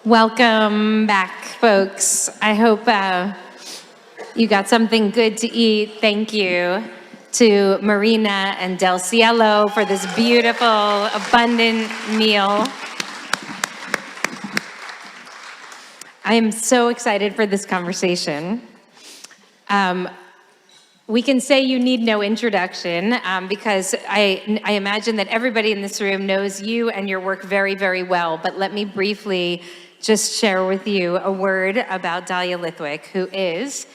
Welcome back, folks. I hope you got something good to eat. Thank you to Marina and Del Cielo for this beautiful, abundant meal. I am so excited for this conversation. We can say you need no introduction because I imagine that everybody in this room knows you and your work very, very well. But let me briefly just share with you a word about Dahlia Lithwick, who is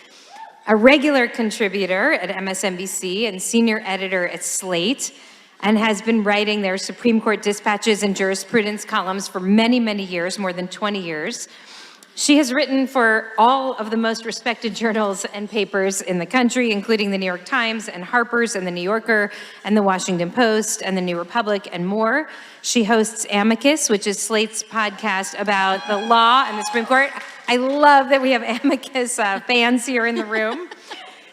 a regular contributor at MSNBC and senior editor at Slate, and has been writing their Supreme Court dispatches and jurisprudence columns for many, many years, more than 20 years. She has written for all of the most respected journals and papers in the country, including the New York Times and Harper's and the New Yorker and the Washington Post and the New Republic and more. She hosts Amicus, which is Slate's podcast about the law and the Supreme Court. I love that we have Amicus fans here in the room.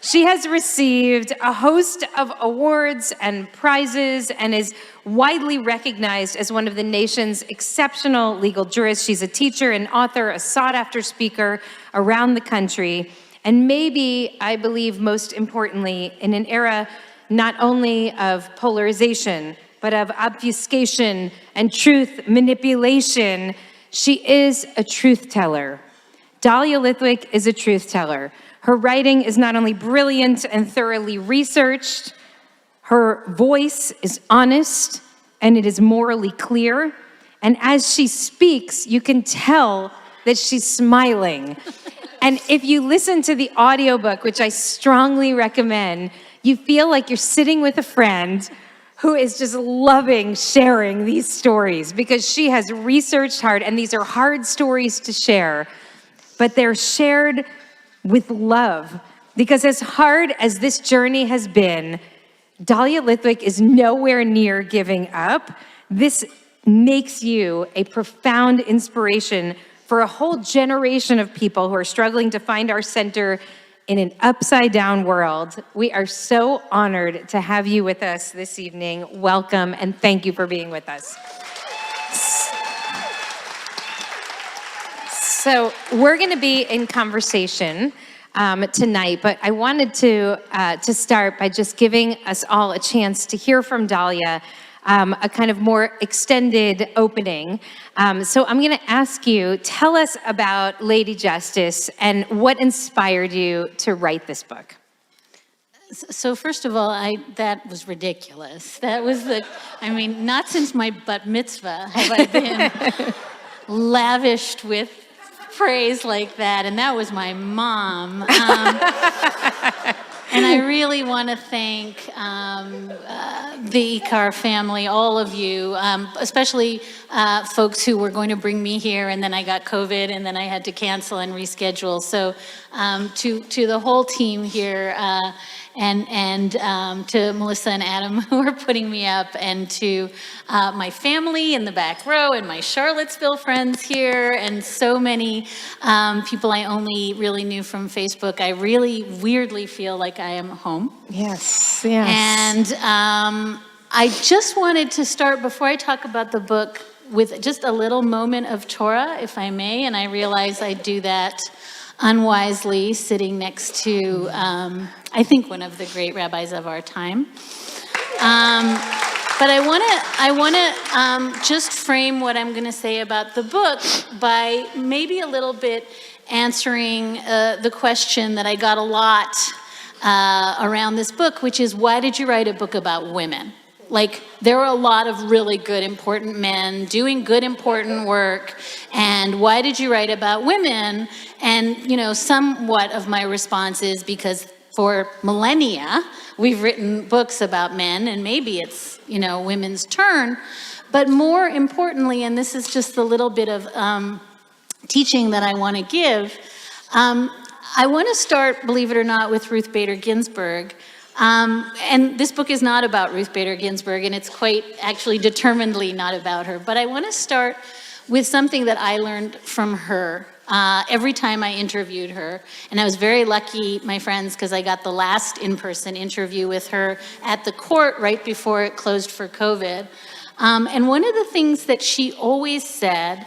She has received a host of awards and prizes and is widely recognized as one of the nation's exceptional legal jurists. She's a teacher, an author, a sought-after speaker around the country, and maybe, I believe most importantly, in an era not only of polarization, but of obfuscation and truth manipulation, she is a truth teller. Dahlia Lithwick is a truth teller. Her writing is not only brilliant and thoroughly researched, her voice is honest and it is morally clear. And as she speaks, you can tell that she's smiling. And if you listen to the audiobook, which I strongly recommend, you feel like you're sitting with a friend who is just loving sharing these stories because she has researched hard, and these are hard stories to share, but they're shared with love. Because as hard as this journey has been, Dahlia Lithwick is nowhere near giving up. This makes you a profound inspiration for a whole generation of people who are struggling to find our center in an upside-down world. We are so honored to have you with us this evening. Welcome, and thank you for being with us. So we're going to be in conversation tonight, but I wanted to start by just giving us all a chance to hear from Dahlia, a kind of more extended opening. So I'm going to ask you, tell us about Lady Justice and what inspired you to write this book. So first of all, that was ridiculous. That was not since my bat mitzvah have I been lavished with praise like that, and that was my mom. And I really want to thank the Ikar family, all of you, especially folks who were going to bring me here, and then I got COVID, and then I had to cancel and reschedule. So to the whole team here, and to Melissa and Adam who are putting me up, and to my family in the back row, and my Charlottesville friends here, and so many people I only really knew from Facebook. I really weirdly feel like I am home. Yes. And I just wanted to start, before I talk about the book, with just a little moment of Torah, if I may, and I realize I do that unwisely sitting next to, I think, one of the great rabbis of our time. But I want to just frame what I'm going to say about the book by maybe a little bit answering the question that I got a lot around this book, which is, why did you write a book about women? Like, there are a lot of really good, important men doing good, important work, and why did you write about women? And, somewhat of my response is because for millennia, we've written books about men, and maybe it's, women's turn. But more importantly, and this is just a little bit of teaching that I want to give, I want to start, believe it or not, with Ruth Bader Ginsburg. And this book is not about Ruth Bader Ginsburg, and it's quite actually determinedly not about her. But I want to start with something that I learned from her every time I interviewed her. And I was very lucky, my friends, because I got the last in-person interview with her at the court right before it closed for COVID. And one of the things that she always said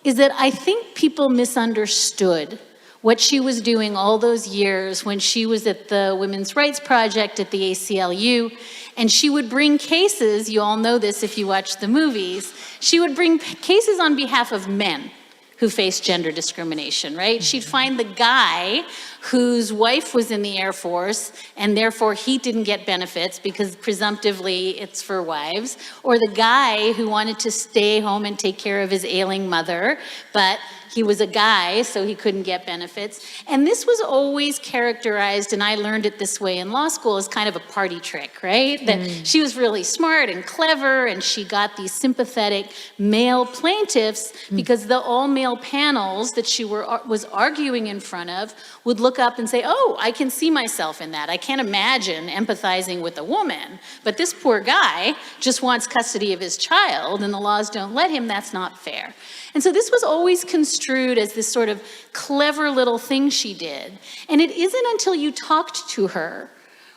is that I think people misunderstood what she was doing all those years when she was at the Women's Rights Project at the ACLU, and she would bring cases, you all know this if you watch the movies, she would bring cases on behalf of men who faced gender discrimination, right? She'd find the guy whose wife was in the Air Force and therefore he didn't get benefits because presumptively it's for wives, or the guy who wanted to stay home and take care of his ailing mother, but he was a guy, so he couldn't get benefits. And this was always characterized, and I learned it this way in law school, as kind of a party trick, right? That she was really smart and clever, and she got these sympathetic male plaintiffs because the all-male panels that she was arguing in front of would look up and say, oh, I can see myself in that. I can't imagine empathizing with a woman, but this poor guy just wants custody of his child, and the laws don't let him. That's not fair. And so this was always construed as this sort of clever little thing she did. And it isn't until you talked to her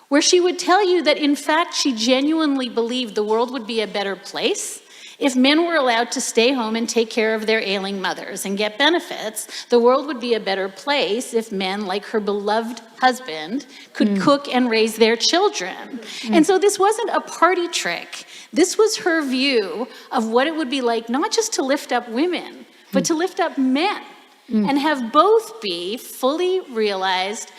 where she would tell you that, in fact, she genuinely believed the world would be a better place if men were allowed to stay home and take care of their ailing mothers and get benefits. The world would be a better place if men, like her beloved husband, could cook and raise their children. And so this wasn't a party trick. This was her view of what it would be like not just to lift up women, but to lift up men and have both be fully realized,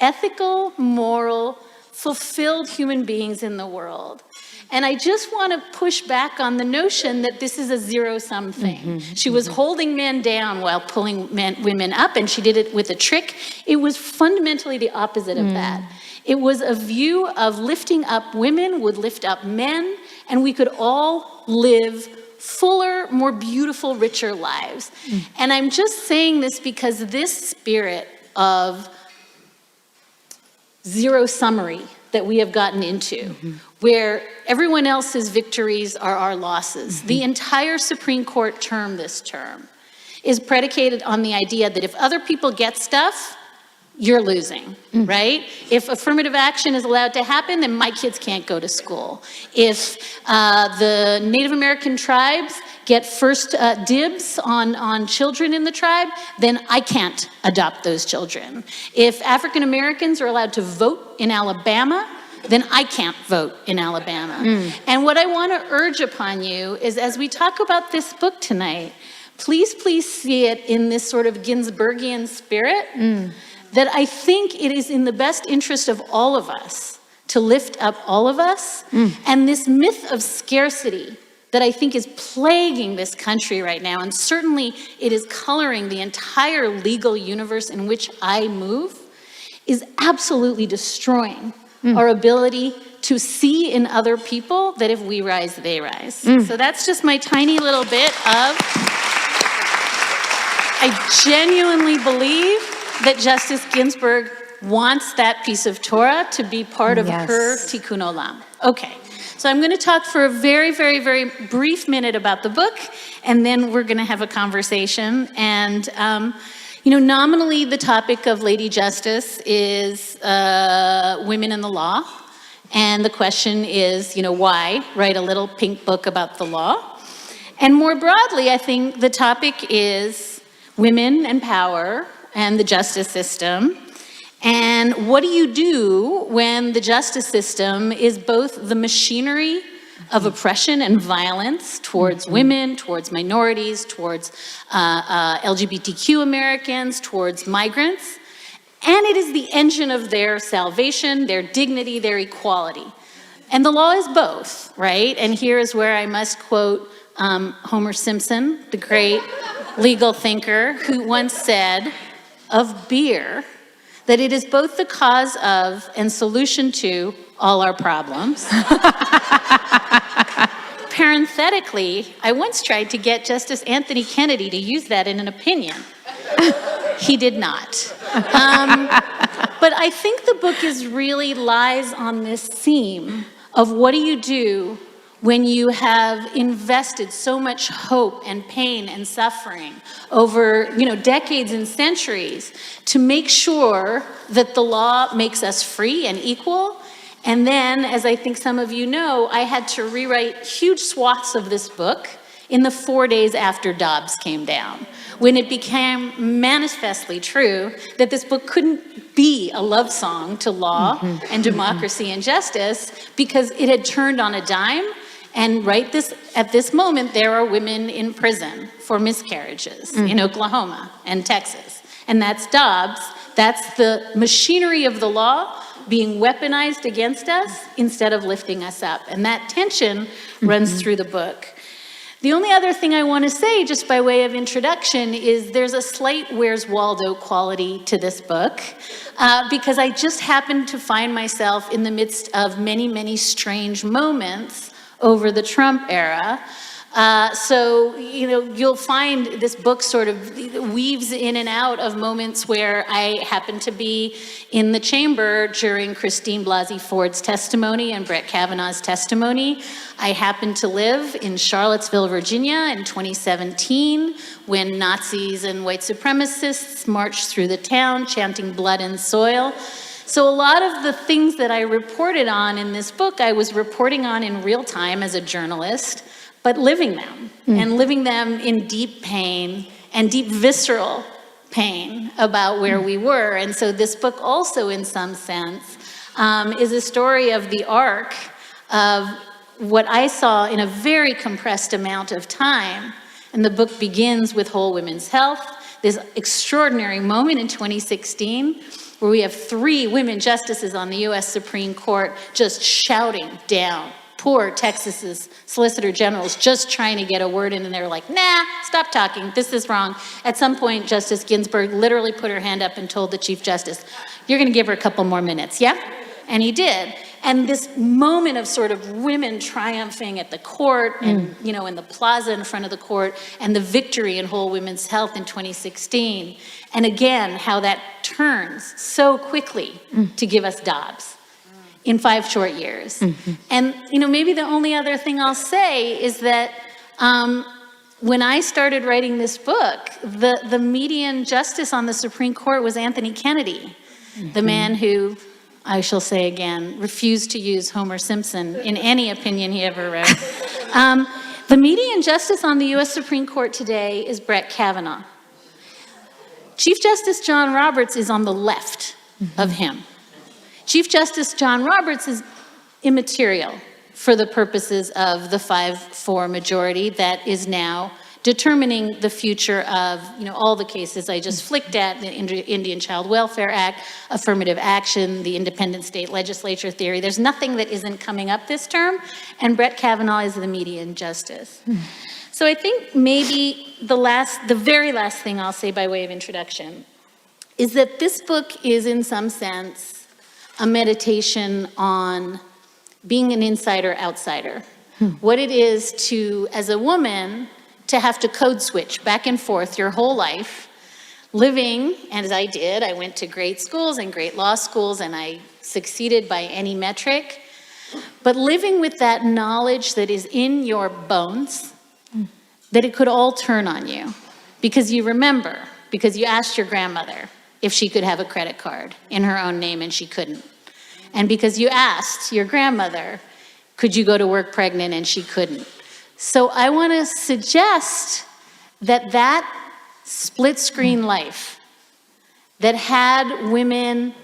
ethical, moral, fulfilled human beings in the world. And I just want to push back on the notion that this is a zero-sum thing. She was holding men down while pulling women up, and she did it with a trick. It was fundamentally the opposite of that. It was a view of lifting up women would lift up men, and we could all live fuller, more beautiful, richer lives. And I'm just saying this because this spirit of zero summary that we have gotten into, where everyone else's victories are our losses. The entire Supreme Court term this term is predicated on the idea that if other people get stuff, you're losing, right? If affirmative action is allowed to happen, then my kids can't go to school. If the Native American tribes get first dibs on children in the tribe, then I can't adopt those children. If African Americans are allowed to vote in Alabama, then I can't vote in Alabama. And what I want to urge upon you is, as we talk about this book tonight, please see it in this sort of Ginsbergian spirit, that I think it is in the best interest of all of us to lift up all of us. And this myth of scarcity that I think is plaguing this country right now, and certainly it is coloring the entire legal universe in which I move, is absolutely destroying our ability to see in other people that if we rise, they rise. So that's just my tiny little bit of, I genuinely believe that Justice Ginsburg wants that piece of Torah to be part of her tikkun olam. Okay, so I'm going to talk for a very, very, very brief minute about the book, and then we're going to have a conversation. And, you know, nominally the topic of Lady Justice is women in the law. And the question is, you know, why write a little pink book about the law? And more broadly, I think the topic is women and power and the justice system. And what do you do when the justice system is both the machinery of oppression and violence towards women, towards minorities, towards LGBTQ Americans, towards migrants, and it is the engine of their salvation, their dignity, their equality. And the law is both, right? And here is where I must quote Homer Simpson, the great legal thinker, who once said of beer that it is both the cause of and solution to all our problems. Parenthetically, I once tried to get Justice Anthony Kennedy to use that in an opinion. He did not. But I think the book really lies on this theme of what do you do when you have invested so much hope and pain and suffering over, you know, decades and centuries to make sure that the law makes us free and equal. And then, as I think some of you know, I had to rewrite huge swaths of this book in the 4 days after Dobbs came down, when it became manifestly true that this book couldn't be a love song to law and democracy and justice, because it had turned on a dime. And at this moment, there are women in prison for miscarriages in Oklahoma and Texas. And that's Dobbs. That's the machinery of the law being weaponized against us instead of lifting us up. And that tension runs through the book. The only other thing I want to say, just by way of introduction, is there's a slight Where's Waldo quality to this book, because I just happened to find myself in the midst of many, many strange moments over the Trump era. So, you'll find this book sort of weaves in and out of moments where I happened to be in the chamber during Christine Blasey Ford's testimony and Brett Kavanaugh's testimony. I happened to live in Charlottesville, Virginia in 2017 when Nazis and white supremacists marched through the town chanting blood and soil. So a lot of the things that I reported on in this book, I was reporting on in real time as a journalist, but living them, and living them in deep pain and deep visceral pain about where we were. And so this book also, in some sense, is a story of the arc of what I saw in a very compressed amount of time. And the book begins with Whole Women's Health, this extraordinary moment in 2016, where we have 3 women justices on the US Supreme Court just shouting down poor Texas's Solicitor Generals, just trying to get a word in, and they're like, nah, stop talking, this is wrong. At some point, Justice Ginsburg literally put her hand up and told the Chief Justice, you're gonna give her a couple more minutes, yeah? And he did. And this moment of sort of women triumphing at the court and, in the plaza in front of the court, and the victory in Whole Women's Health in 2016. And again, how that turns so quickly to give us Dobbs in 5 short years. And, maybe the only other thing I'll say is that when I started writing this book, the median justice on the Supreme Court was Anthony Kennedy, the man who, I shall say again, refused to use Homer Simpson in any opinion he ever wrote. The median justice on the US Supreme Court today is Brett Kavanaugh. Chief Justice John Roberts is on the left of him. Chief Justice John Roberts is immaterial for the purposes of the 5-4 majority that is now determining the future of, all the cases I just flicked at, the Indian Child Welfare Act, affirmative action, the independent state legislature theory. There's nothing that isn't coming up this term, and Brett Kavanaugh is the median justice. So I think maybe the very last thing I'll say by way of introduction is that this book is, in some sense, a meditation on being an insider-outsider. What it is to, as a woman, to have to code switch back and forth your whole life, living, and as I did, I went to great schools and great law schools, and I succeeded by any metric, but living with that knowledge that is in your bones, that it could all turn on you, because you remember, because you asked your grandmother if she could have a credit card in her own name and she couldn't. And because you asked your grandmother, could you go to work pregnant, and she couldn't. So I want to suggest that split screen life that had women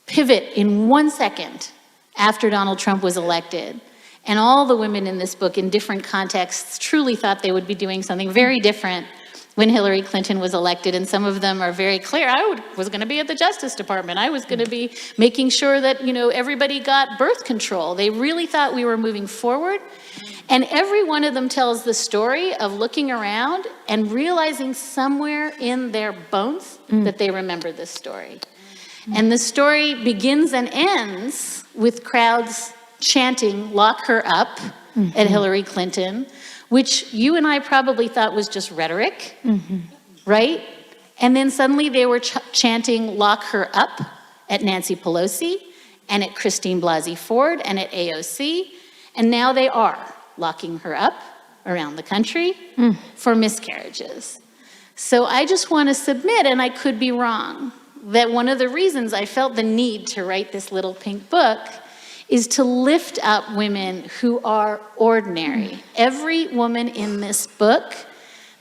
pivot in 1 second after Donald Trump was elected, and all the women in this book in different contexts truly thought they would be doing something very different when Hillary Clinton was elected, and some of them are very clear. I was going to be at the Justice Department. I was going to be making sure that, everybody got birth control. They really thought we were moving forward. And every one of them tells the story of looking around and realizing somewhere in their bones that they remember this story. And the story begins and ends with crowds chanting, "Lock her up," at Hillary Clinton, which you and I probably thought was just rhetoric, right? And then suddenly they were chanting, "Lock her up," at Nancy Pelosi and at Christine Blasey Ford and at AOC. And now they are locking her up around the country for miscarriages. So I just want to submit, and I could be wrong, that one of the reasons I felt the need to write this little pink book is to lift up women who are ordinary. Every woman in this book,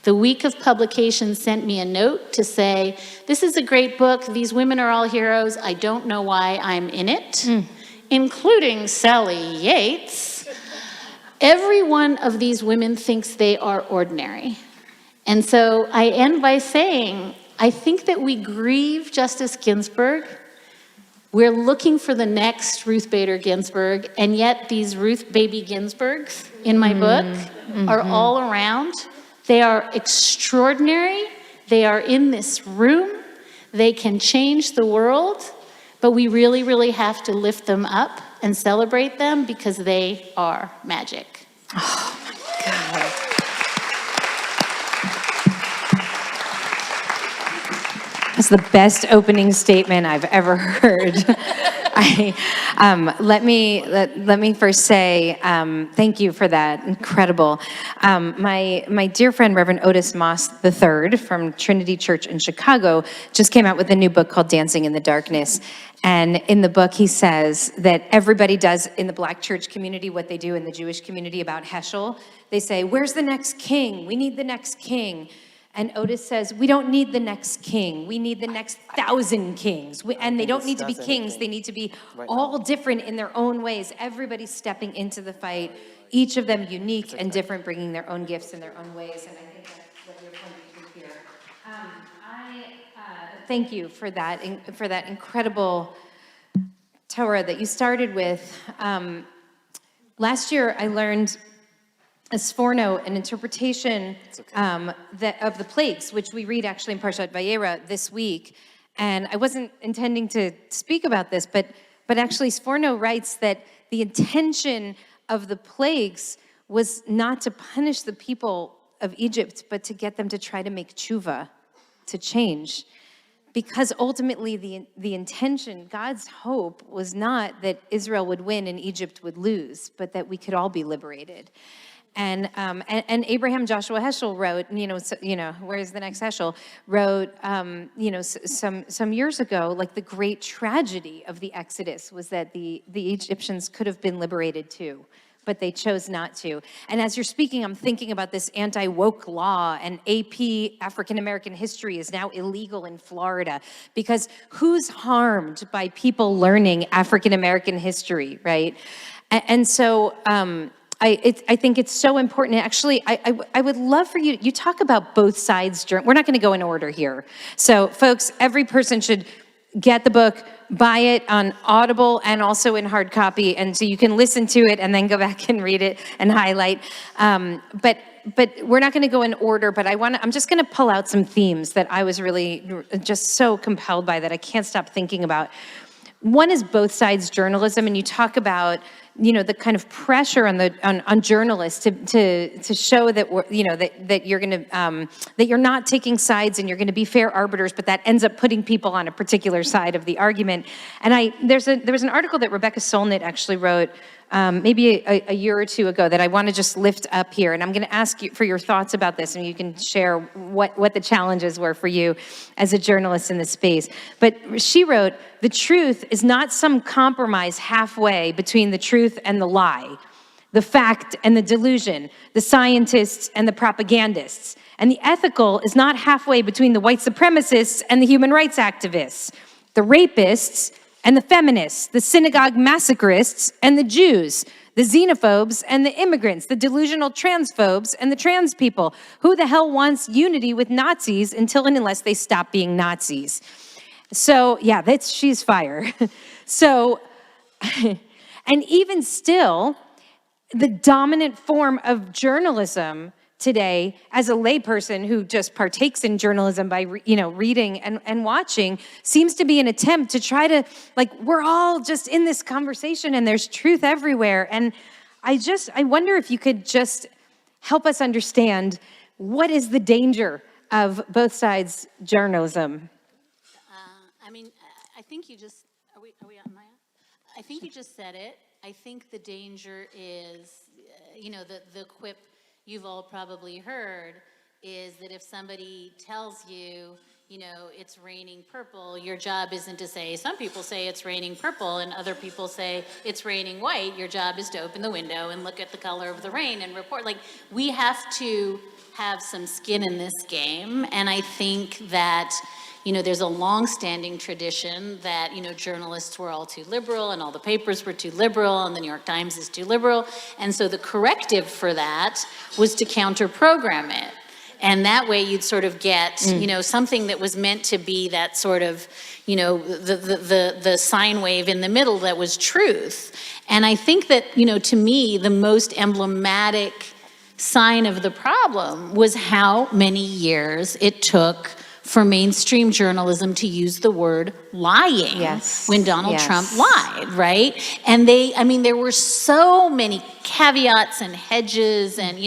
the week of publication, sent me a note to say, this is a great book. These women are all heroes. I don't know why I'm in it, including Sally Yates. Every one of these women thinks they are ordinary. And so I end by saying, I think that we grieve Justice Ginsburg. We're looking for the next Ruth Bader Ginsburg, and yet these Ruth Baby Ginsburgs in my book are all around. They are extraordinary. They are in this room. They can change the world, but we really, really have to lift them up and celebrate them because they are magic. Oh my God. That's the best opening statement I've ever heard. Let me first say thank you for that. Incredible. My dear friend Reverend Otis Moss III from Trinity Church in Chicago just came out with a new book called Dancing in the Darkness. And in the book, he says that everybody does in the Black church community what they do in the Jewish community about Heschel. They say, "Where's the next king? We need the next king." And Otis says, we don't need the next king. We need the next 1,000 kings. And they don't need to be kings. They need to be all different in their own ways. Everybody's stepping into the fight, each of them unique and different, bringing their own gifts in their own ways. And I think that's what you're pointing to here. Thank you for that incredible Torah that you started with. Last year, I learned a sforno, an interpretation of the plagues, which we read actually in Parshat Vayera this week. And I wasn't intending to speak about this, but actually Sforno writes that the intention of the plagues was not to punish the people of Egypt, but to get them to try to make tshuva, to change. Because ultimately the intention, God's hope, was not that Israel would win and Egypt would lose, but that we could all be liberated. And Abraham Joshua Heschel wrote, where's the next Heschel? Wrote, some years ago, like the great tragedy of the Exodus was that the Egyptians could have been liberated too, but they chose not to. And as you're speaking, I'm thinking about this anti-woke law, and AP African American history is now illegal in Florida because who's harmed by people learning African American history, right? And so, I think it's so important. Actually, I would love for you talk about both sides. We're not going to go in order here. So folks, every person should get the book, buy it on Audible and also in hard copy. And so you can listen to it and then go back and read it and highlight. But we're not going to go in order, but I'm just going to pull out some themes that I was really just so compelled by that I can't stop thinking about. One is both sides journalism, and you talk about the kind of pressure on journalists to show that that you're going to that you're not taking sides and you're going to be fair arbiters, but that ends up putting people on a particular side of the argument. And there was an article that Rebecca Solnit actually wrote maybe a year or two ago that I want to just lift up here, and I'm going to ask you for your thoughts about this, and you can share what the challenges were for you as a journalist in this space. But she wrote, "The truth is not some compromise halfway between the truth and the lie, the fact and the delusion, the scientists and the propagandists. And the ethical is not halfway between the white supremacists and the human rights activists, the rapists and the feminists, the synagogue massacrists and the Jews, the xenophobes and the immigrants, the delusional transphobes and the trans people. Who the hell wants unity with Nazis until and unless they stop being Nazis?" So yeah, she's fire. So, and even still, the dominant form of journalism today, as a layperson who just partakes in journalism by reading and watching, seems to be an attempt to try to, we're all just in this conversation and there's truth everywhere. And I wonder if you could just help us understand what is the danger of both sides journalism. I think you just, are we on Maya? I think you just said it. I think the danger is, the quip you've all probably heard is that if somebody tells you, it's raining purple. Your job isn't to say, some people say it's raining purple and other people say it's raining white. Your job is to open the window and look at the color of the rain and report. Like, we have to have some skin in this game. And I think that, there's a long-standing tradition that, journalists were all too liberal and all the papers were too liberal and the New York Times is too liberal. And so the corrective for that was to counter-program it. And that way you'd sort of get, something that was meant to be that sort of, the sine wave in the middle that was truth. And I think that, to me, the most emblematic sign of the problem was how many years it took for mainstream journalism to use the word lying when Donald Trump lied, right? And there were so many caveats and hedges and,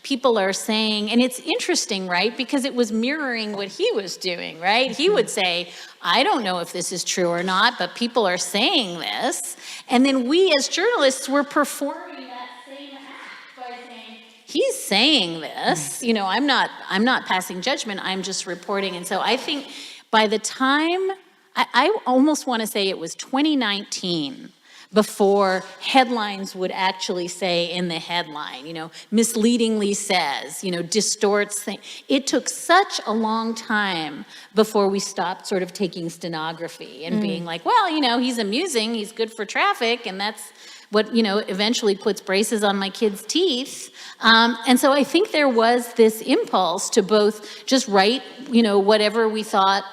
people are saying, and it's interesting, right? Because it was mirroring what he was doing, right? He would say, I don't know if this is true or not, but people are saying this. And then we as journalists were performing that same act by saying, he's saying this, I'm not passing judgment, I'm just reporting. And so I think by the time, I almost want to say it was 2019 before headlines would actually say in the headline, misleadingly says, distorts things. It took such a long time before we stopped sort of taking stenography and being like, well, he's amusing, he's good for traffic, and that's what, eventually puts braces on my kids' teeth. And so I think there was this impulse to both just write, whatever we thought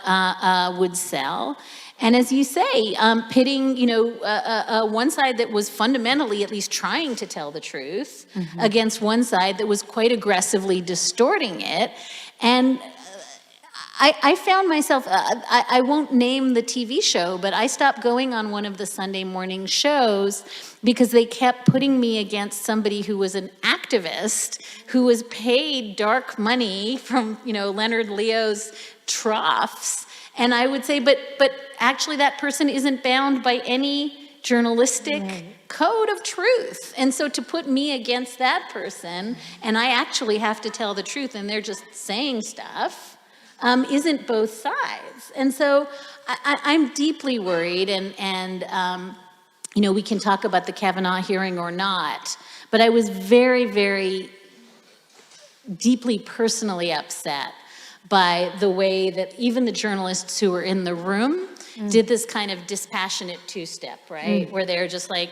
would sell. And as you say, pitting, one side that was fundamentally at least trying to tell the truth against one side that was quite aggressively distorting it. And I found myself, I won't name the TV show, but I stopped going on one of the Sunday morning shows because they kept putting me against somebody who was an activist who was paid dark money from, Leonard Leo's troughs. And I would say, but actually that person isn't bound by any journalistic code of truth. And so to put me against that person, and I actually have to tell the truth and they're just saying stuff, isn't both sides. And so I'm deeply worried, and we can talk about the Kavanaugh hearing or not, but I was very, very deeply personally upset by the way that even the journalists who were in the room did this kind of dispassionate two-step, right? Where they're just like,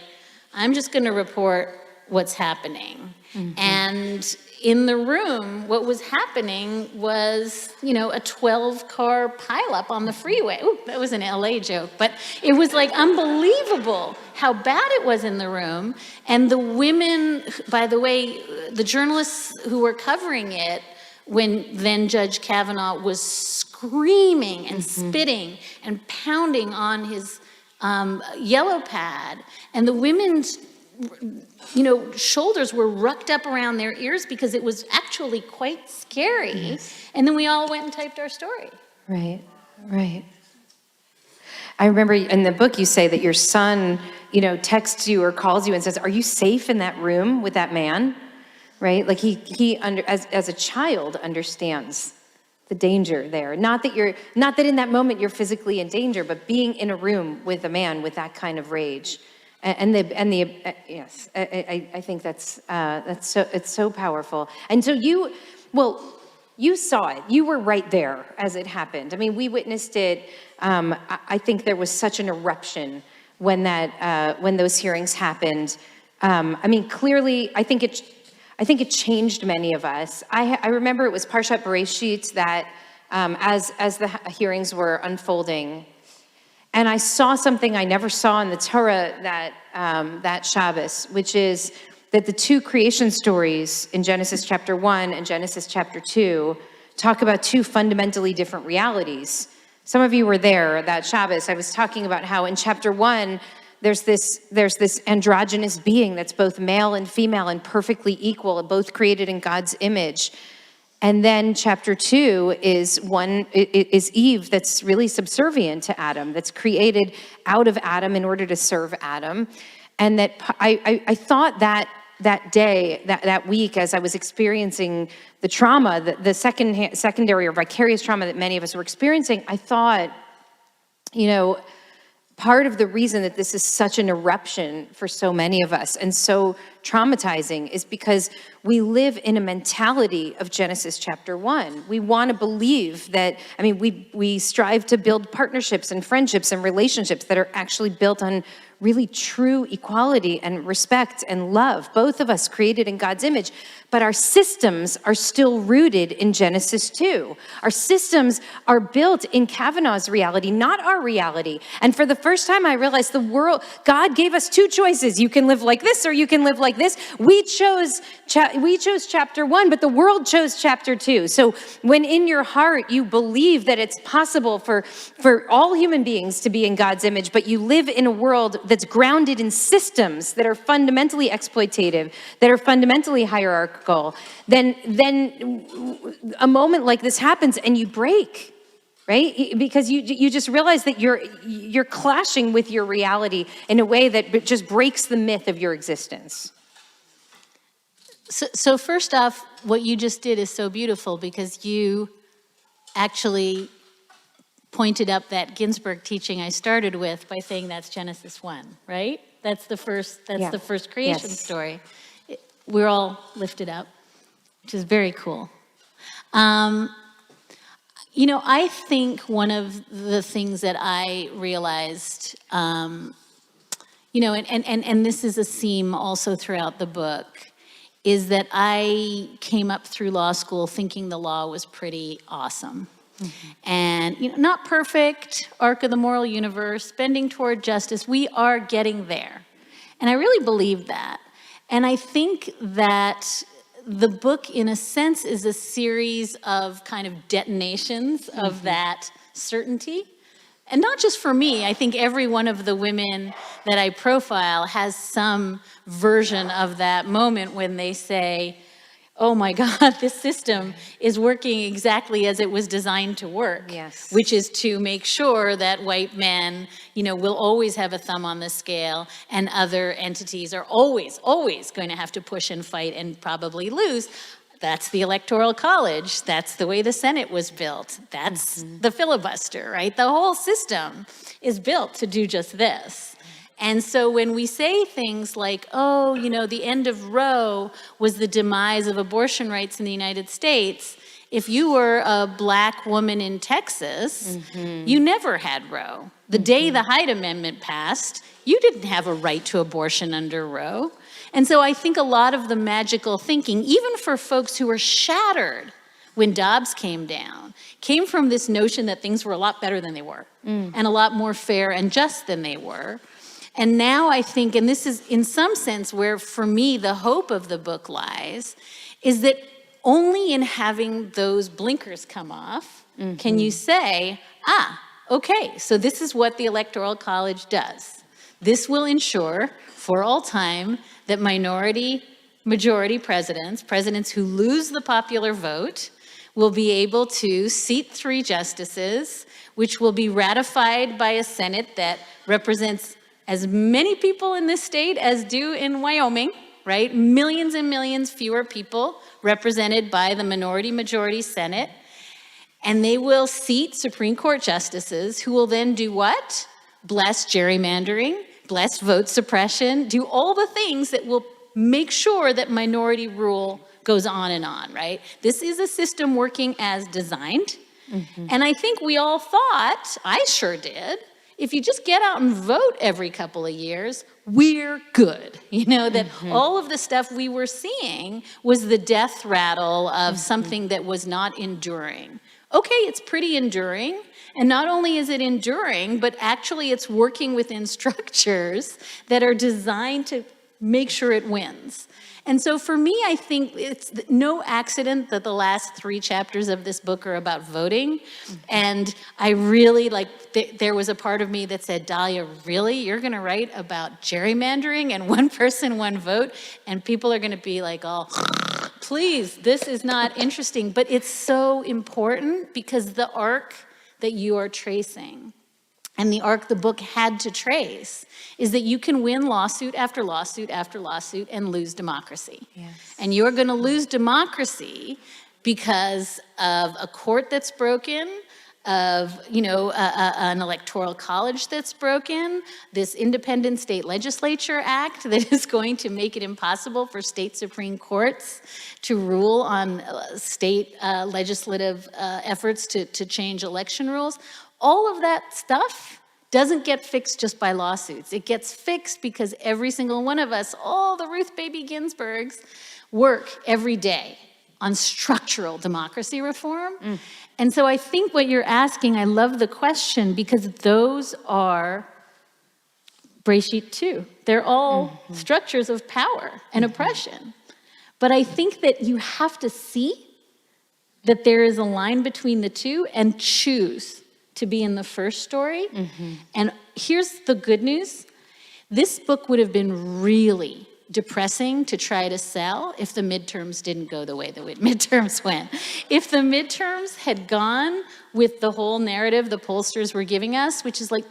I'm just going to report what's happening. And in the room, what was happening was, a 12-car pileup on the freeway. Ooh, that was an LA joke, but it was like unbelievable how bad it was in the room. And the women, by the way, the journalists who were covering it, when then Judge Kavanaugh was screaming and spitting and pounding on his yellow pad, and the women's shoulders were rucked up around their ears because it was actually quite scary. And then we all went and typed our story. Right. I remember in the book you say that your son, texts you or calls you and says, are you safe in that room with that man? Right? Like he as a child understands the danger there. Not that in that moment you're physically in danger, but being in a room with a man with that kind of rage. Yes, I think that's so, it's so powerful. And so you saw it. You were right there as it happened. I mean, we witnessed it. I think there was such an eruption when those hearings happened. Clearly, I think it changed many of us. I remember it was Parshat Bereshit that as the hearings were unfolding, and I saw something I never saw in the Torah that Shabbos, which is that the two creation stories in Genesis chapter 1 and Genesis chapter 2 talk about two fundamentally different realities. Some of you were there that Shabbos. I was talking about how in chapter 1, there's this androgynous being that's both male and female and perfectly equal, both created in God's image. And then chapter 2 is Eve that's really subservient to Adam, that's created out of Adam in order to serve Adam. And that I thought that that day, that week, as I was experiencing the trauma, the secondary or vicarious trauma that many of us were experiencing, I thought, part of the reason that this is such an eruption for so many of us and so traumatizing is because we live in a mentality of Genesis chapter 1. We want to believe that, we strive to build partnerships and friendships and relationships that are actually built on really true equality and respect and love, both of us created in God's image. But our systems are still rooted in Genesis 2. Our systems are built in Kavanaugh's reality, not our reality. And for the first time, I realized God gave us two choices. You can live like this or you can live like this. We chose chapter 1, but the world chose chapter 2. So when in your heart you believe that it's possible for all human beings to be in God's image, but you live in a world that's grounded in systems that are fundamentally exploitative, that are fundamentally hierarchical, then a moment like this happens and you break, right? Because you just realize that you're clashing with your reality in a way that just breaks the myth of your existence. So first off, what you just did is so beautiful because you actually pointed up that Ginsburg teaching I started with by saying that's Genesis 1, right? That's the first creation story. We're all lifted up, which is very cool. I think one of the things that I realized, and this is a theme also throughout the book, is that I came up through law school thinking the law was pretty awesome. Mm-hmm. And, not perfect, arc of the moral universe, bending toward justice, we are getting there. And I really believe that. And I think that the book, in a sense, is a series of kind of detonations of that certainty. And not just for me, I think every one of the women that I profile has some version of that moment when they say, oh my God, this system is working exactly as it was designed to work. Yes. Which is to make sure that white men, will always have a thumb on the scale and other entities are always going to have to push and fight and probably lose. That's the Electoral College. That's the way the Senate was built. That's the filibuster, right? The whole system is built to do just this. And so when we say things like, the end of Roe was the demise of abortion rights in the United States, if you were a black woman in Texas, you never had Roe. The day the Hyde Amendment passed, you didn't have a right to abortion under Roe. And so I think a lot of the magical thinking, even for folks who were shattered when Dobbs came down, came from this notion that things were a lot better than they were and a lot more fair and just than they were. And now I think, and this is in some sense where for me the hope of the book lies, is that only in having those blinkers come off can you say, okay, so this is what the Electoral College does. This will ensure for all time that minority-majority presidents who lose the popular vote will be able to seat 3 justices, which will be ratified by a Senate that represents as many people in this state as do in Wyoming, right? Millions and millions fewer people represented by the minority-majority Senate. And they will seat Supreme Court justices who will then do what? Bless gerrymandering, bless vote suppression, do all the things that will make sure that minority rule goes on and on, right? This is a system working as designed. And I think we all thought, I sure did, if you just get out and vote every couple of years, we're good. That all of the stuff we were seeing was the death rattle of something that was not enduring. Okay, it's pretty enduring. And not only is it enduring, but actually it's working within structures that are designed to make sure it wins. And so for me, I think it's no accident that the last 3 chapters of this book are about voting. And I really there was a part of me that said, Dahlia, really? You're going to write about gerrymandering and one person, one vote? And people are going to be like, oh, please, this is not interesting. But it's so important because the arc that you are tracing and the arc the book had to trace, is that you can win lawsuit after lawsuit after lawsuit and lose democracy. Yes. And you're going to lose democracy because of a court that's broken, of an electoral college that's broken, this independent state legislature act that is going to make it impossible for state supreme courts to rule on state legislative efforts to change election rules. All of that stuff doesn't get fixed just by lawsuits. It gets fixed because every single one of us, all the Ruth Baby Ginsburgs, work every day on structural democracy reform. And so I think what you're asking, I love the question, because those are Breshit too. They're all structures of power and oppression. But I think that you have to see that there is a line between the two and choose to be in the first story. And here's the good news. This book would have been really depressing to try to sell if the midterms didn't go the way the midterms went. If the midterms had gone with the whole narrative the pollsters were giving us, which is like,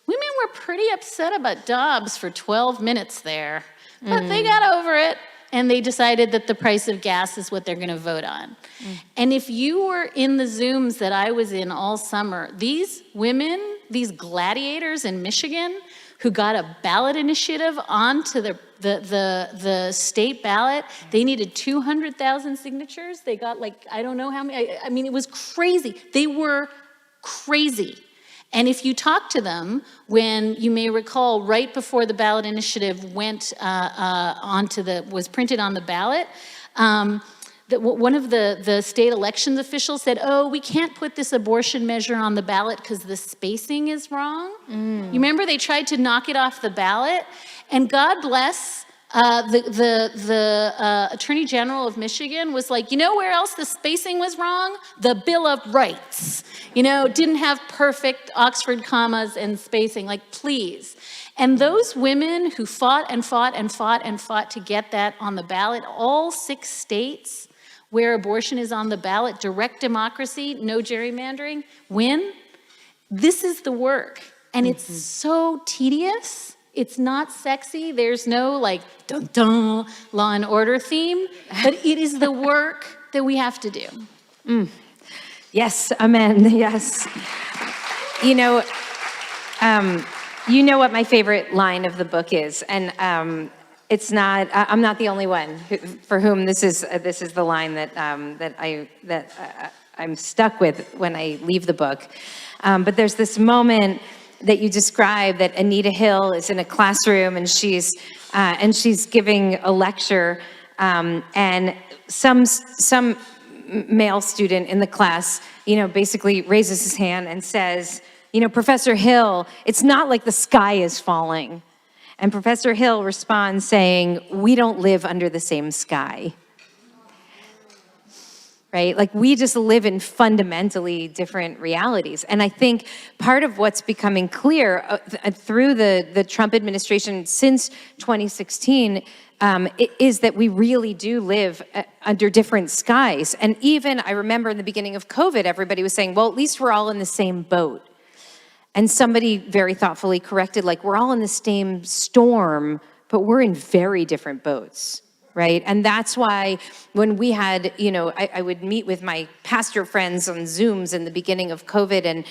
women were pretty upset about Dobbs for 12 minutes there, but they got over it. And they decided that the price of gas is what they're going to vote on. And if you were in the Zooms that I was in all summer, these women, these gladiators in Michigan who got a ballot initiative onto the state ballot, they needed 200,000 signatures. They got I don't know how many. I mean, it was crazy. They were crazy. And if you talk to them, when you may recall, right before the ballot initiative went was printed on the ballot, one of the state elections officials said, "Oh, we can't put this abortion measure on the ballot because the spacing is wrong." You remember they tried to knock it off the ballot, and God bless. The Attorney General of Michigan was like, you know where else the spacing was wrong? The Bill of Rights. Didn't have perfect Oxford commas and spacing, please. And those women who fought and fought and fought and fought to get that on the ballot, all 6 states where abortion is on the ballot, direct democracy, no gerrymandering, win. This is the work. And it's so tedious. It's not sexy. There's no dun dun Law and Order theme, but it is the work that we have to do. Yes, amen. Yes. You know what my favorite line of the book is, and it's not. I'm not the only one for whom this is the line that I'm stuck with when I leave the book. But there's this moment that you describe that Anita Hill is in a classroom and she's giving a lecture, and some male student in the class, basically raises his hand and says, Professor Hill, it's not like the sky is falling. And Professor Hill responds saying, we don't live under the same sky. Right? We just live in fundamentally different realities. And I think part of what's becoming clear through the Trump administration since 2016 is that we really do live under different skies. And even, I remember in the beginning of COVID, everybody was saying, well, at least we're all in the same boat. And somebody very thoughtfully corrected, we're all in the same storm, but we're in very different boats. Right? And that's why when we had, I would meet with my pastor friends on Zooms in the beginning of COVID, and,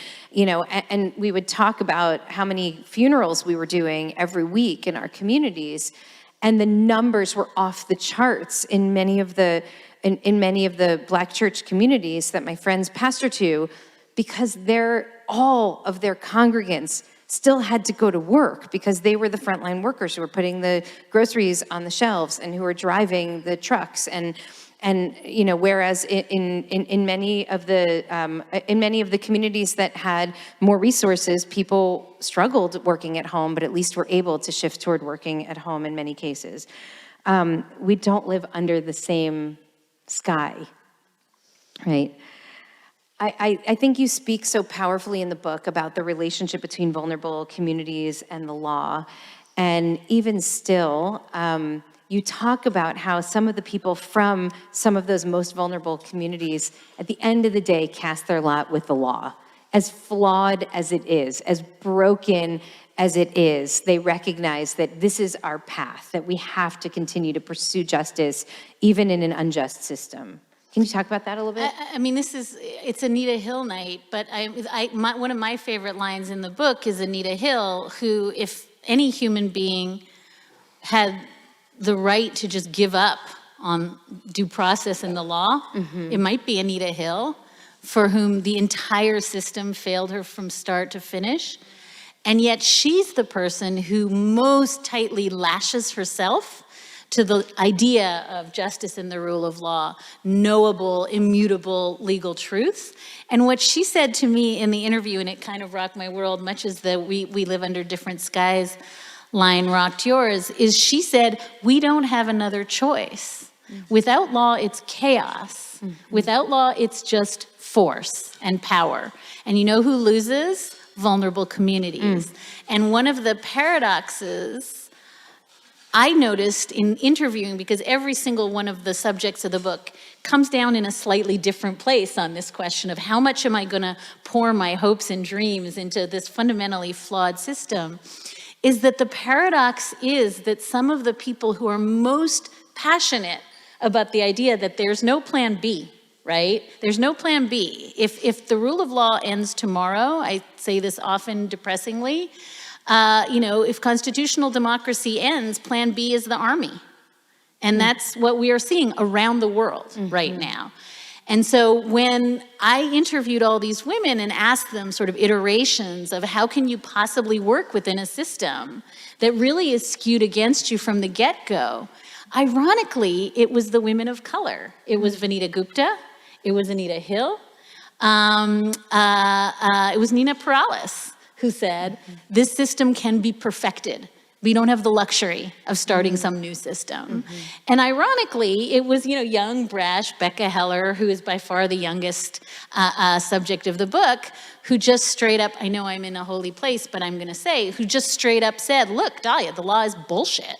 and we would talk about how many funerals we were doing every week in our communities. And the numbers were off the charts in many of the Black church communities that my friends pastor to, because all of their congregants still had to go to work because they were the frontline workers who were putting the groceries on the shelves and who were driving the trucks. And whereas in many of the communities that had more resources, people struggled working at home, but at least were able to shift toward working at home in many cases. We don't live under the same sky, right? I think you speak so powerfully in the book about the relationship between vulnerable communities and the law. And even still, you talk about how some of the people from some of those most vulnerable communities, at the end of the day, cast their lot with the law. as flawed as it is, as broken as it is, they recognize that this is our path, that we have to continue to pursue justice, even in an unjust system. Can you talk about that a little bit? I mean, it's Anita Hill night, but one of my favorite lines in the book is Anita Hill, who, if any human being had the right to just give up on due process and the law, it might be Anita Hill, for whom the entire system failed her from start to finish. And yet she's the person who most tightly lashes herself to the idea of justice and the rule of law, knowable, immutable legal truths. And what she said to me in the interview, and it kind of rocked my world, much as the we live under different skies line rocked yours, is she said, we don't have another choice. Without law, it's chaos. Without law, it's just force and power. And you know who loses? Vulnerable communities. And one of the paradoxes I noticed in interviewing, because every single one of the subjects of the book comes down in a slightly different place on this question of how much am I going to pour my hopes and dreams into this fundamentally flawed system, is that the paradox is that some of the people who are most passionate about the idea that there's no plan B, right? There's no plan B. If the rule of law ends tomorrow, I say this often depressingly, if constitutional democracy ends, plan B is the army. And that's what we are seeing around the world right now. And so when I interviewed all these women and asked them sort of iterations of how can you possibly work within a system that really is skewed against you from the get-go, ironically, it was the women of color. It was Vanita Gupta. It was Anita Hill. It was Nina Perales, who said, this system can be perfected. We don't have the luxury of starting some new system. And ironically, it was, young, brash Becca Heller, who is by far the youngest subject of the book, who just straight up, I know I'm in a holy place, but I'm going to say, who just straight up said, look, Dahlia, the law is bullshit.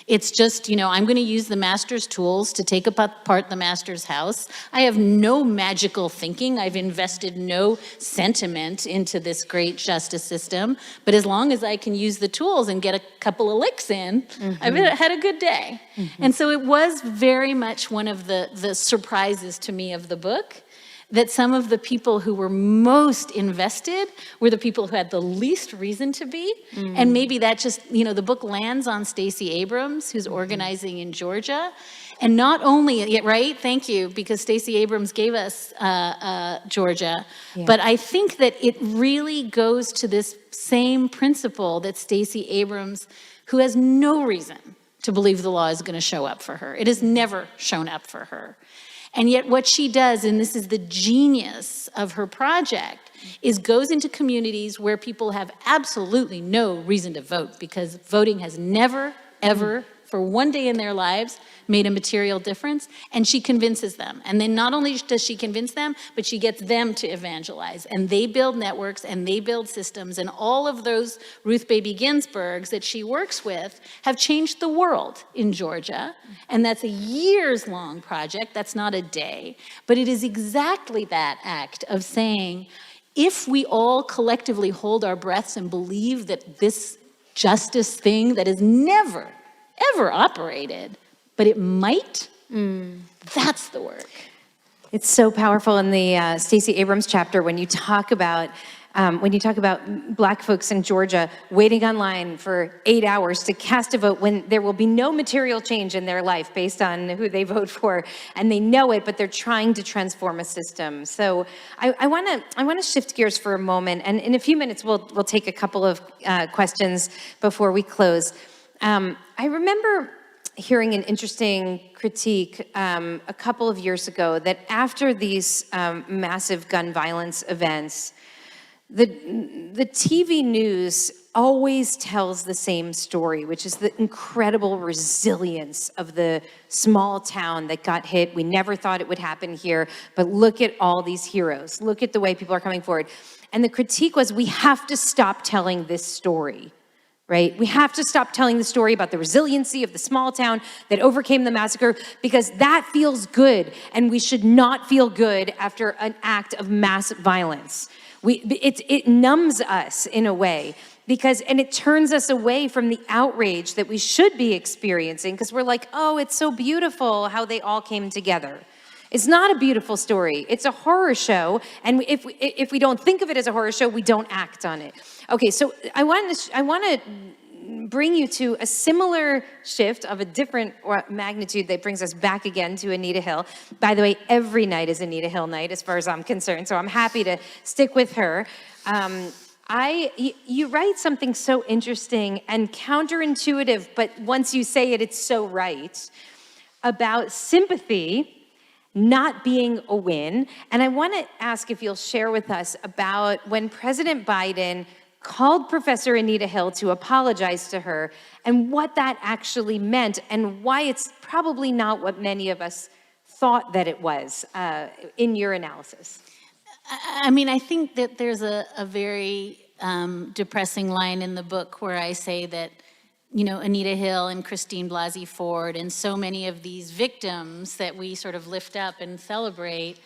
It's just, I'm going to use the master's tools to take apart the master's house. I have no magical thinking. I've invested no sentiment into this great justice system. But as long as I can use the tools and get a couple of licks in, I've had a good day. And so it was very much one of the surprises to me of the book, that some of the people who were most invested were the people who had the least reason to be. And maybe that just, the book lands on Stacey Abrams, who's organizing in Georgia. And not only, right, thank you, because Stacey Abrams gave us Georgia. Yeah. But I think that it really goes to this same principle that Stacey Abrams, who has no reason to believe the law is going to show up for her. It has never shown up for her. And yet what she does, and this is the genius of her project, is goes into communities where people have absolutely no reason to vote, because voting has never, ever, for one day in their lives, made a material difference, and she convinces them. And then not only does she convince them, but she gets them to evangelize. And they build networks, and they build systems, and all of those Ruth Baby Ginsburgs that she works with have changed the world in Georgia. And that's a years-long project. That's not a day. But it is exactly that act of saying, if we all collectively hold our breaths and believe that this justice thing that has never, ever operated, but it might, that's the work. It's so powerful in the Stacey Abrams chapter when you talk about Black folks in Georgia waiting online for 8 hours to cast a vote when there will be no material change in their life based on who they vote for, and they know it, but they're trying to transform a system. So I want to shift gears for a moment, and in a few minutes we'll take a couple of questions before we close. I remember hearing an interesting critique a couple of years ago that after these massive gun violence events, the TV news always tells the same story, which is the incredible resilience of the small town that got hit. We never thought it would happen here, but look at all these heroes. Look at the way people are coming forward. And the critique was, we have to stop telling this story. Right? We have to stop telling the story about the resiliency of the small town that overcame the massacre, because that feels good, and we should not feel good after an act of mass violence. It numbs us in a way, and it turns us away from the outrage that we should be experiencing, because we're like, oh, it's so beautiful how they all came together. It's not a beautiful story. It's a horror show, and if we don't think of it as a horror show, we don't act on it. Okay, so I want to bring you to a similar shift of a different magnitude that brings us back again to Anita Hill. By the way, every night is Anita Hill night as far as I'm concerned, so I'm happy to stick with her. You write something so interesting and counterintuitive, but once you say it, it's so right, about sympathy not being a win. And I want to ask if you'll share with us about when President Biden called Professor Anita Hill to apologize to her, and what that actually meant, and why it's probably not what many of us thought that it was in your analysis. I mean, I think that there's a very depressing line in the book where I say that, you know, Anita Hill and Christine Blasey Ford and so many of these victims that we sort of lift up and celebrate,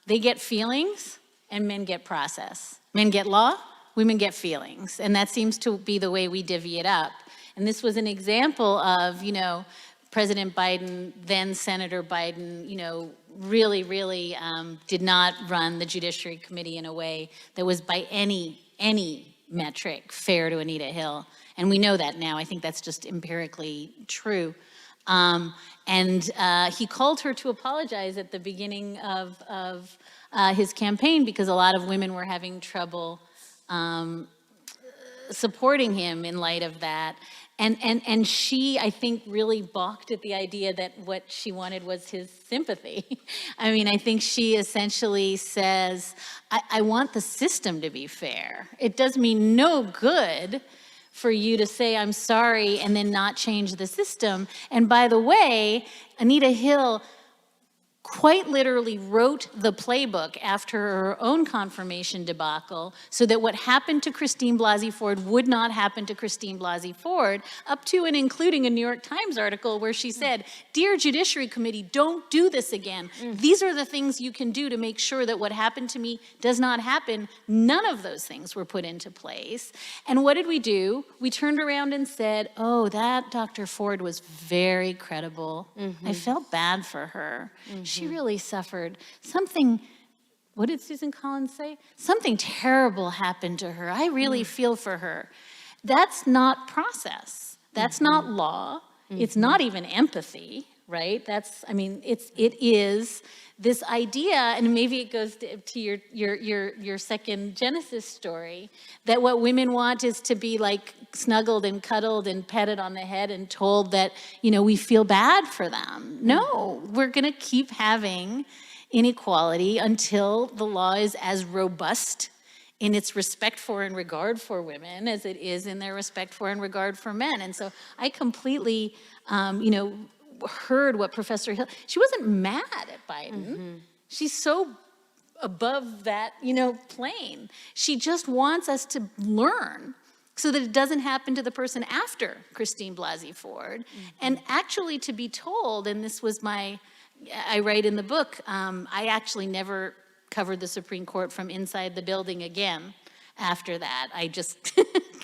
they get feelings and men get process. Men get law, women get feelings. And that seems to be the way we divvy it up. And this was an example of, you know, President Biden, then Senator Biden, you know, really did not run the Judiciary Committee in a way that was by any metric fair to Anita Hill. And we know that now. I think that's just empirically true. And he called her to apologize at the beginning of his campaign, because a lot of women were having trouble supporting him in light of that. And she, I think, really balked at the idea that what she wanted was his sympathy. I mean, I think she essentially says, I want the system to be fair. It does me no good for you to say I'm sorry and then not change the system. And by the way, Anita Hill quite literally wrote the playbook after her own confirmation debacle so that what happened to Christine Blasey Ford would not happen to Christine Blasey Ford, up to and including a New York Times article where she said, "Dear Judiciary Committee, don't do this again. These are the things you can do to make sure that what happened to me does not happen." None of those things were put into place. And what did we do? We turned around and said, oh, that Dr. Ford was very credible. I felt bad for her. She really suffered something. What did Susan Collins say? Something terrible happened to her. I really feel for her. That's not process. That's not law. It's not even empathy, right? It is this idea, and maybe it goes to your second Genesis story, that what women want is to be like snuggled and cuddled and petted on the head and told that, you know, we feel bad for them. No, we're going to keep having inequality until the law is as robust in its respect for and regard for women as it is in their respect for and regard for men. And so I completely, heard what Professor Hill, she wasn't mad at Biden. She's so above that, plane. She just wants us to learn so that it doesn't happen to the person after Christine Blasey Ford. And actually to be told, and this was I write in the book, I actually never covered the Supreme Court from inside the building again after that. I just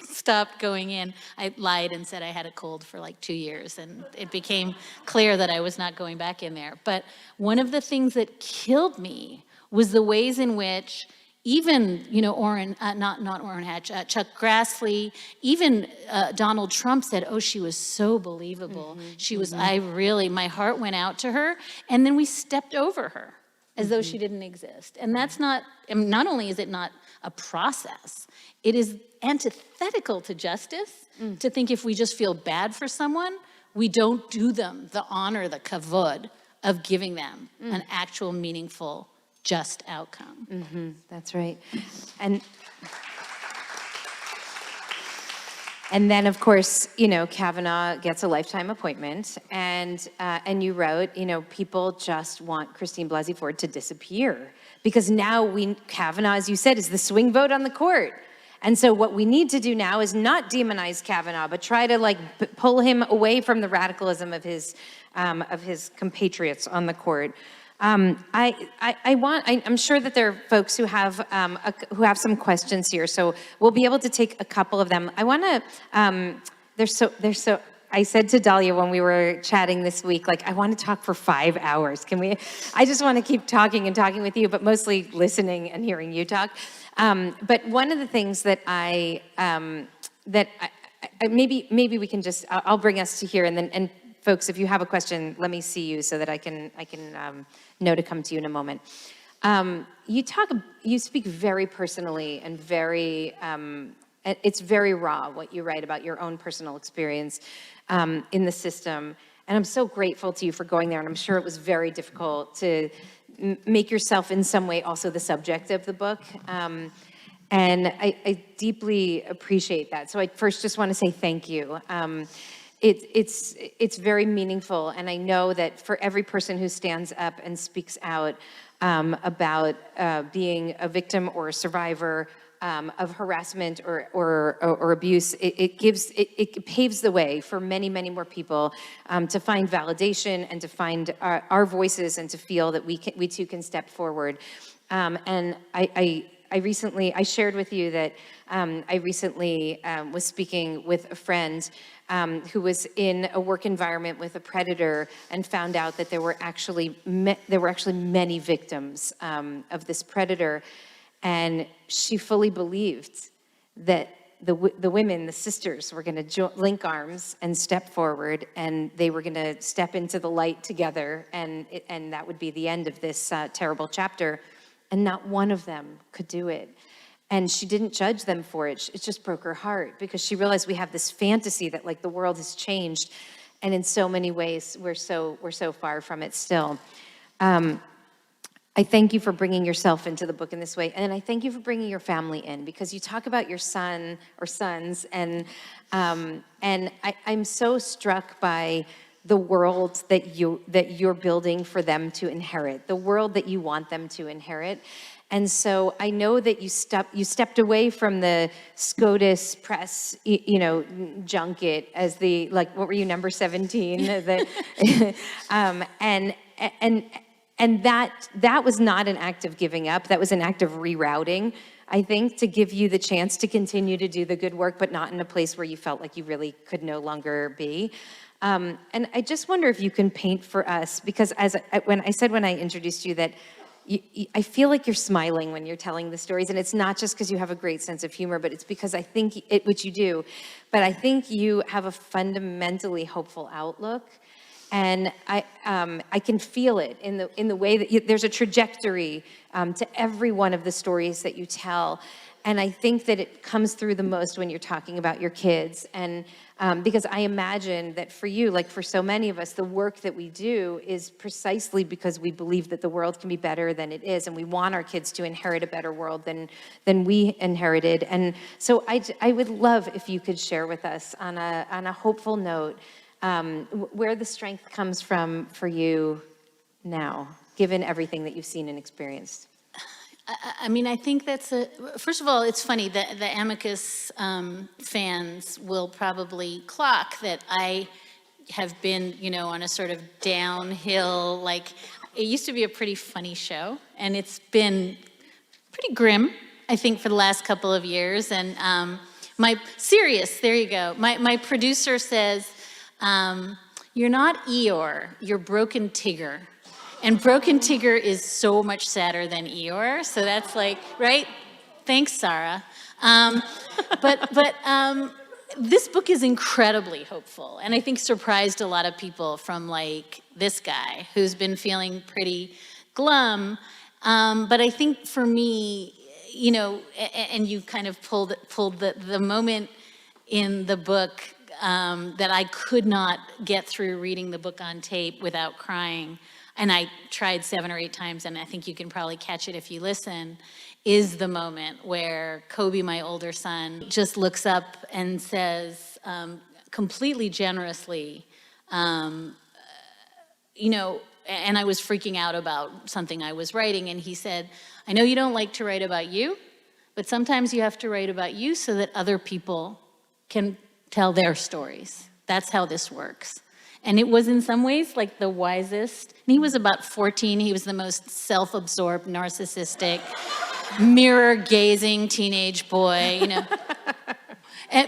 stopped going in. I lied and said I had a cold for like 2 years, and it became clear that I was not going back in there. But one of the things that killed me was the ways in which even, Chuck Grassley, even Donald Trump said, oh, she was so believable. She was, my heart went out to her. And then we stepped over her as though she didn't exist. And that's not only is it not a process, it is antithetical to justice to think if we just feel bad for someone, we don't do them the honor, the kavod of giving them an actual meaningful, just outcome. That's right. And then, of course, Kavanaugh gets a lifetime appointment, and you wrote, people just want Christine Blasey Ford to disappear because now Kavanaugh, as you said, is the swing vote on the court. And so what we need to do now is not demonize Kavanaugh, but try to pull him away from the radicalism of his compatriots on the court. I'm sure that there are folks who have some questions here, so we'll be able to take a couple of them. I want to. There's so. I said to Dahlia when we were chatting this week, like, I want to talk for 5 hours. Can we? I just want to keep talking and talking with you, but mostly listening and hearing you talk. But one of the things that maybe we can just. I'll bring us to here, and folks, if you have a question, let me see you so that I can know to come to you in a moment. You speak very personally and very. It's very raw what you write about your own personal experience in the system. And I'm so grateful to you for going there. And I'm sure it was very difficult to make yourself in some way also the subject of the book. And I deeply appreciate that. So I first just want to say thank you. It's very meaningful. And I know that for every person who stands up and speaks out about being a victim or a survivor of harassment or abuse, it paves the way for many, many more people to find validation and to find our voices and to feel that we too can step forward. And I shared with you that I recently was speaking with a friend who was in a work environment with a predator and found out that there were actually many victims of this predator. And she fully believed that the women, the sisters, were going to link arms and step forward, and they were going to step into the light together, and that would be the end of this terrible chapter. And not one of them could do it. And she didn't judge them for it. It just broke her heart because she realized we have this fantasy that like the world has changed, and in so many ways we're so far from it still. I thank you for bringing yourself into the book in this way, and I thank you for bringing your family in because you talk about your son or sons, and I'm so struck by the world that you're building for them to inherit, the world that you want them to inherit. And so I know that you stepped away from the SCOTUS press, junket as the, like, what were you, number 17? And that was not an act of giving up. That was an act of rerouting, I think, to give you the chance to continue to do the good work, but not in a place where you felt like you really could no longer be. And I just wonder if you can paint for us, because when I introduced you that I feel like you're smiling when you're telling the stories, and it's not just because you have a great sense of humor, but it's because I think which you do, but I think you have a fundamentally hopeful outlook. And I can feel it in the way that there's a trajectory to every one of the stories that you tell. And I think that it comes through the most when you're talking about your kids. And because I imagine that for you, like for so many of us, the work that we do is precisely because we believe that the world can be better than it is. And we want our kids to inherit a better world than we inherited. And so I would love if you could share with us on a hopeful note where the strength comes from for you now, given everything that you've seen and experienced. I mean, I think first of all, it's funny that the Amicus fans will probably clock that I have been, on a sort of downhill, like, it used to be a pretty funny show, and it's been pretty grim, I think, for the last couple of years. And there you go. My producer says, you're not Eeyore, you're Broken Tigger. And Broken Tigger is so much sadder than Eeyore, so that's like, right? Thanks, Sarah. But this book is incredibly hopeful, and I think surprised a lot of people from like this guy who's been feeling pretty glum. But I think for me, and you kind of pulled the moment in the book that I could not get through reading the book on tape without crying, and I tried 7 or 8 times, and I think you can probably catch it if you listen, is the moment where Kobe, my older son, just looks up and says, completely generously, and I was freaking out about something I was writing, and he said, I know you don't like to write about you, but sometimes you have to write about you so that other people can tell their stories. That's how this works. And it was in some ways like the wisest. And he was about 14. He was the most self-absorbed, narcissistic, mirror-gazing teenage boy,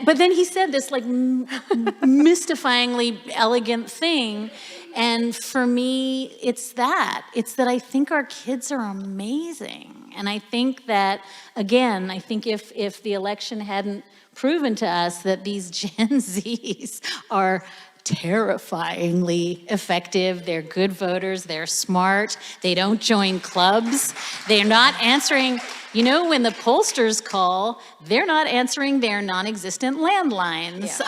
But then he said this like mystifyingly elegant thing. And for me, it's that I think our kids are amazing. And I think that, again, if the election hadn't proven to us that these Gen Zs are terrifyingly effective, they're good voters, they're smart, they don't join clubs, they're not answering, when the pollsters call, they're not answering their non-existent landlines.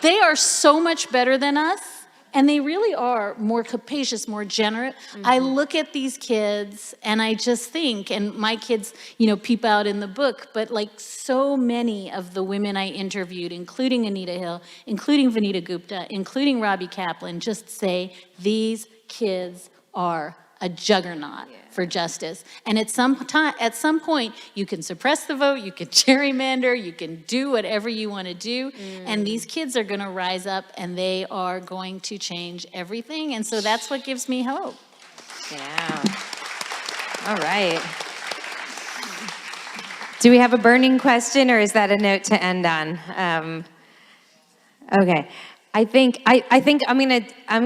They are so much better than us. And they really are more capacious, more generous. Mm-hmm. I look at these kids and I just think, and my kids, peep out in the book, but like so many of the women I interviewed, including Anita Hill, including Vanita Gupta, including Robbie Kaplan, just say these kids are a juggernaut for justice. And at some point, you can suppress the vote, you can gerrymander, you can do whatever you want to do, and these kids are going to rise up and they are going to change everything. And so that's what gives me hope. Yeah. All right. Do we have a burning question, or is that a note to end on? Okay. I think I'm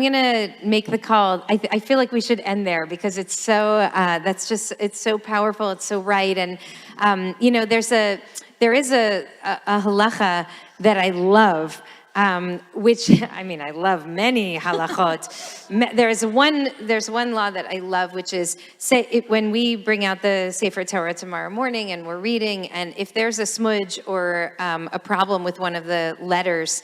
gonna make the call. I feel like we should end there because it's so it's so powerful. It's so right, and there is a halacha that I love, which I love many halachot. There's one law that I love, which is when we bring out the Sefer Torah tomorrow morning and we're reading, and if there's a smudge or a problem with one of the letters.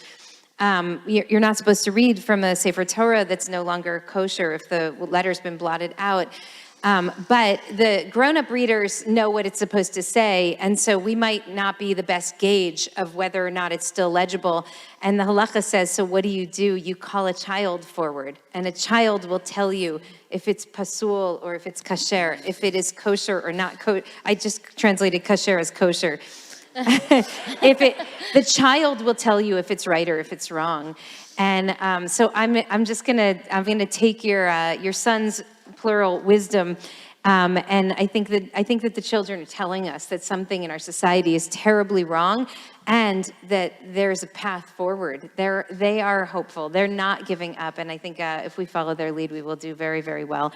You're not supposed to read from a Sefer Torah that's no longer kosher if the letter's been blotted out. But the grown-up readers know what it's supposed to say, and so we might not be the best gauge of whether or not it's still legible. And the halacha says, so what do? You call a child forward, and a child will tell you if it's pasul or if it's kasher, if it is kosher or not kosher. I just translated kasher as kosher. The child will tell you if it's right or if it's wrong, and so I'm gonna take your son's plural wisdom, and I think that the children are telling us that something in our society is terribly wrong, and that there's a path forward. They are hopeful. They're not giving up, and I think if we follow their lead, we will do very, very well.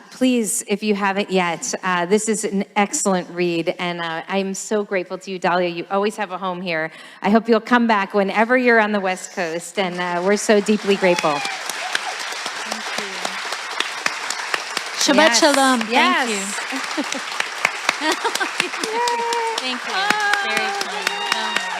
Please, if you haven't yet, this is an excellent read, and I'm so grateful to you, Dahlia. You always have a home here. I hope you'll come back whenever you're on the West Coast, and we're so deeply grateful. Shabbat Shalom. Yes. Thank you. Thank you. Very kind. Oh my